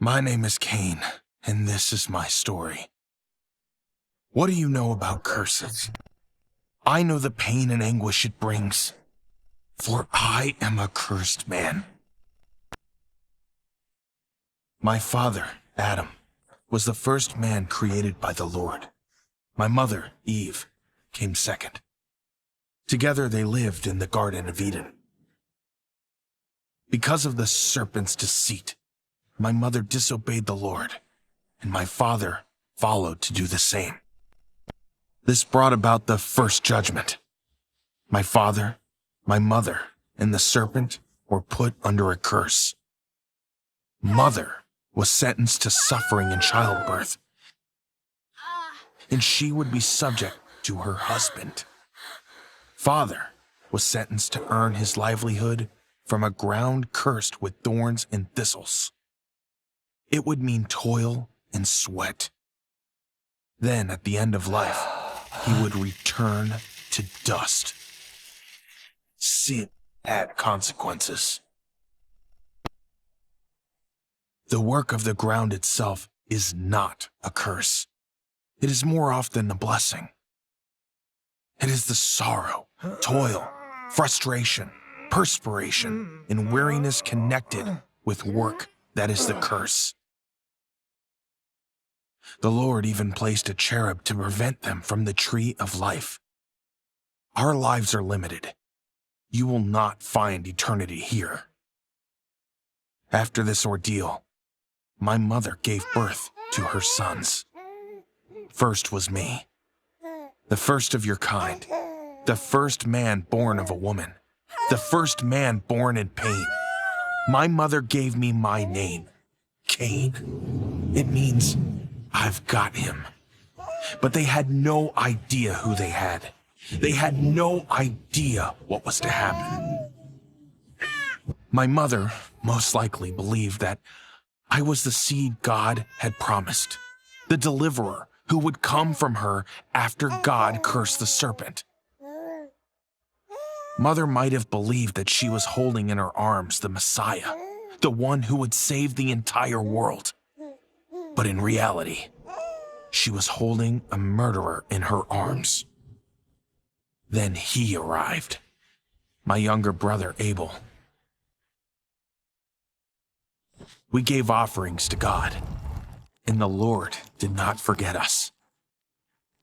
My name is Cain, and this is my story. What do you know about curses? I know the pain and anguish it brings, for I am a cursed man. My father, Adam, was the first man created by the Lord. My mother, Eve, came second. Together they lived in the Garden of Eden. Because of the serpent's deceit, my mother disobeyed the Lord, and my father followed to do the same. This brought about the first judgment. My father, my mother, and the serpent were put under a curse. Mother was sentenced to suffering in childbirth, and she would be subject to her husband. Father was sentenced to earn his livelihood from a ground cursed with thorns and thistles. It would mean toil and sweat. Then, at the end of life, he would return to dust. Sin had consequences. The work of the ground itself is not a curse. It is more often a blessing. It is the sorrow, toil, frustration, perspiration, and weariness connected with work that is the curse. The Lord even placed a cherub to prevent them from the tree of life. Our lives are limited. You will not find eternity here. After this ordeal, my mother gave birth to her sons. First was me, the first of your kind, the first man born of a woman, the first man born in pain. My mother gave me my name, Cain. It means I've got him. But they had no idea who they had. They had no idea what was to happen. My mother most likely believed that I was the seed God had promised, the deliverer who would come from her after God cursed the serpent. Mother might have believed that she was holding in her arms the Messiah, the one who would save the entire world. But in reality, she was holding a murderer in her arms. Then he arrived, my younger brother Abel. We gave offerings to God, and the Lord did not forget us.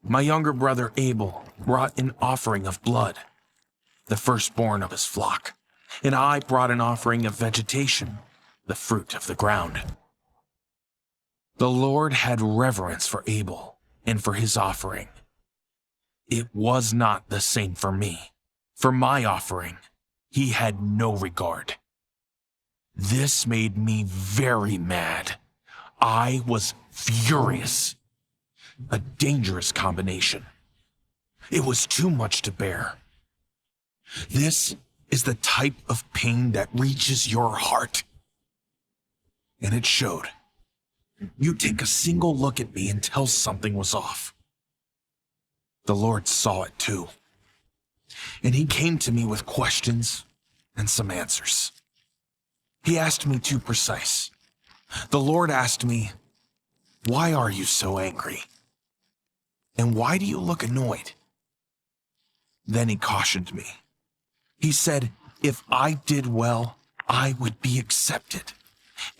My younger brother Abel brought an offering of blood, the firstborn of his flock, and I brought an offering of vegetation, the fruit of the ground. The Lord had reverence for Abel and for his offering. It was not the same for me. For my offering, he had no regard. This made me very mad. I was furious. A dangerous combination. It was too much to bear. This is the type of pain that reaches your heart. And it showed. You'd take a single look at me and tell something was off. The Lord saw it too. And he came to me with questions and some answers. He asked me too precise. The Lord asked me, "Why are you so angry? And why do you look annoyed?" Then he cautioned me. He said, if I did well, I would be accepted.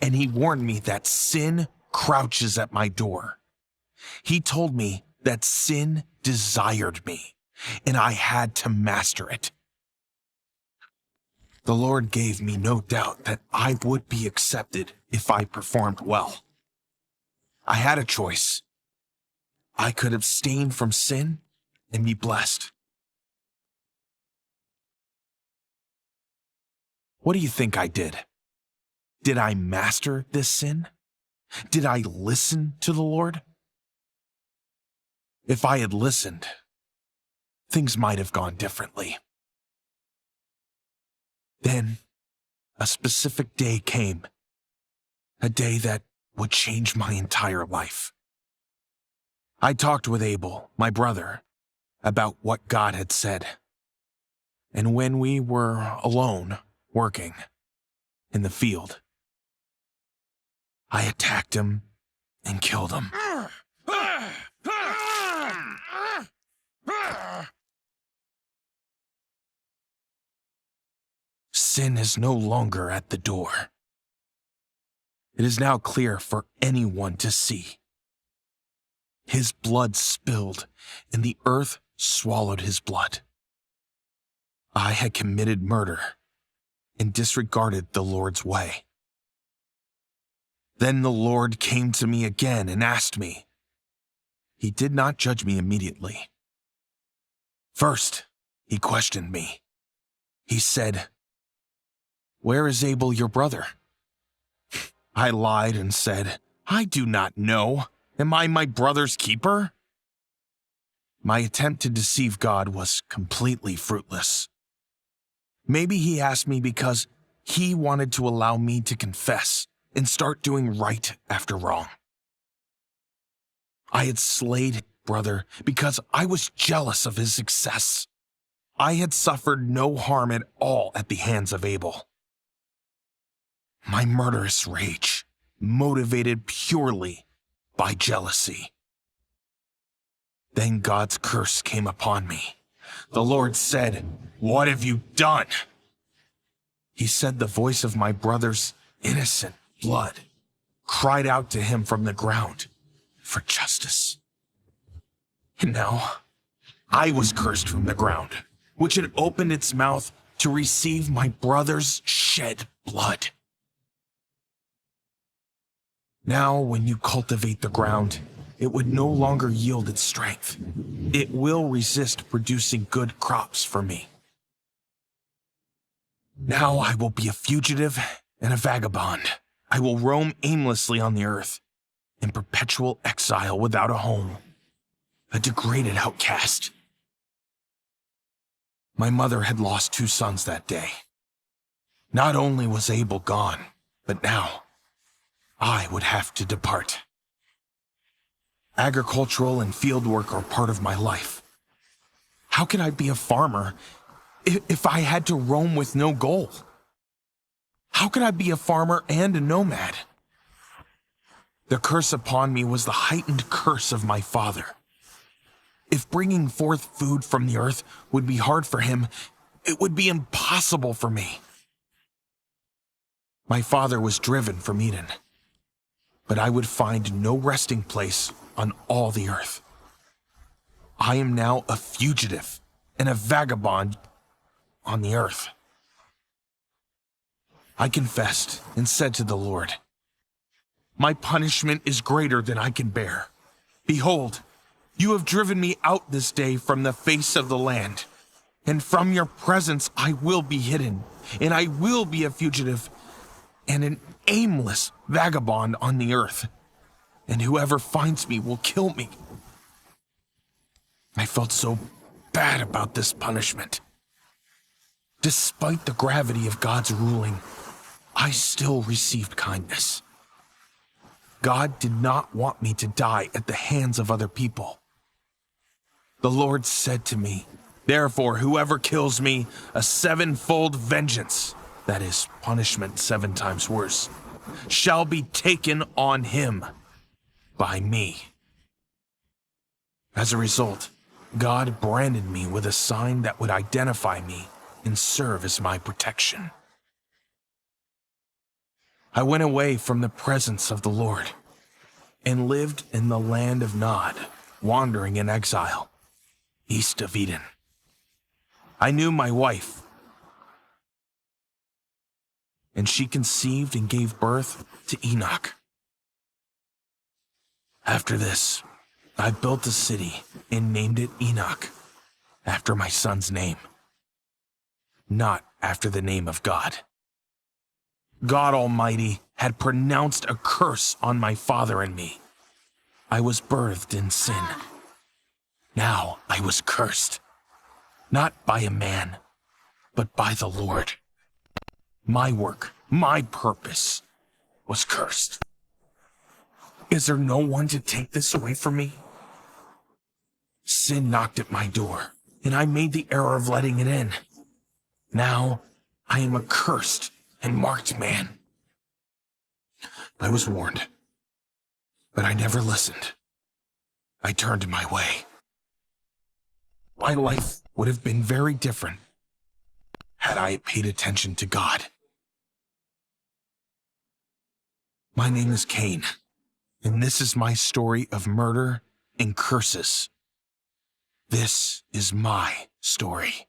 And he warned me that sin crouches at my door. He told me that sin desired me, and I had to master it. The Lord gave me no doubt that I would be accepted if I performed well. I had a choice. I could abstain from sin and be blessed. What do you think I did? Did I master this sin? Did I listen to the Lord? If I had listened, things might have gone differently. Then, a specific day came, a day that would change my entire life. I talked with Abel, my brother, about what God had said. And when we were alone, working in the field, I attacked him and killed him. Sin is no longer at the door. It is now clear for anyone to see. His blood spilled, and the earth swallowed his blood. I had committed murder and disregarded the Lord's way. Then the Lord came to me again and asked me. He did not judge me immediately. First, he questioned me. He said, "Where is Abel, your brother?" I lied and said, "I do not know. Am I my brother's keeper?" My attempt to deceive God was completely fruitless. Maybe he asked me because he wanted to allow me to confess and start doing right after wrong. I had slayed his brother because I was jealous of his success. I had suffered no harm at all at the hands of Abel. My murderous rage, motivated purely by jealousy. Then God's curse came upon me. The Lord said, "What have you done?" He said the voice of my brother's innocent blood cried out to him from the ground for justice. And now I was cursed from the ground, which had opened its mouth to receive my brother's shed blood. Now, when you cultivate the ground, it would no longer yield its strength. It will resist producing good crops for me. Now I will be a fugitive and a vagabond. I will roam aimlessly on the earth, in perpetual exile without a home, a degraded outcast. My mother had lost 2 sons that day. Not only was Abel gone, but now I would have to depart. Agricultural and field work are part of my life. How can I be a farmer if I had to roam with no goal? How could I be a farmer and a nomad? The curse upon me was the heightened curse of my father. If bringing forth food from the earth would be hard for him, it would be impossible for me. My father was driven from Eden, but I would find no resting place on all the earth. I am now a fugitive and a vagabond on the earth. I confessed and said to the Lord, "My punishment is greater than I can bear. Behold, you have driven me out this day from the face of the land, and from your presence I will be hidden, and I will be a fugitive and an aimless vagabond on the earth, and whoever finds me will kill me." I felt so bad about this punishment. Despite the gravity of God's ruling, I still received kindness. God did not want me to die at the hands of other people. The Lord said to me, "Therefore, whoever kills me, a 7-fold vengeance, that is, punishment 7 times worse, shall be taken on him by me." As a result, God branded me with a sign that would identify me and serve as my protection. I went away from the presence of the Lord and lived in the land of Nod, wandering in exile, east of Eden. I knew my wife, and she conceived and gave birth to Enoch. After this, I built a city and named it Enoch, after my son's name, not after the name of God. God Almighty had pronounced a curse on my father and me. I was birthed in sin. Now I was cursed, not by a man, but by the Lord. My work, my purpose, was cursed. Is there no one to take this away from me? Sin knocked at my door, and I made the error of letting it in. Now I am a cursed and marked man. I was warned, but I never listened. I turned my way. My life would have been very different had I paid attention to God. My name is Cain, and this is my story of murder and curses. This is my story.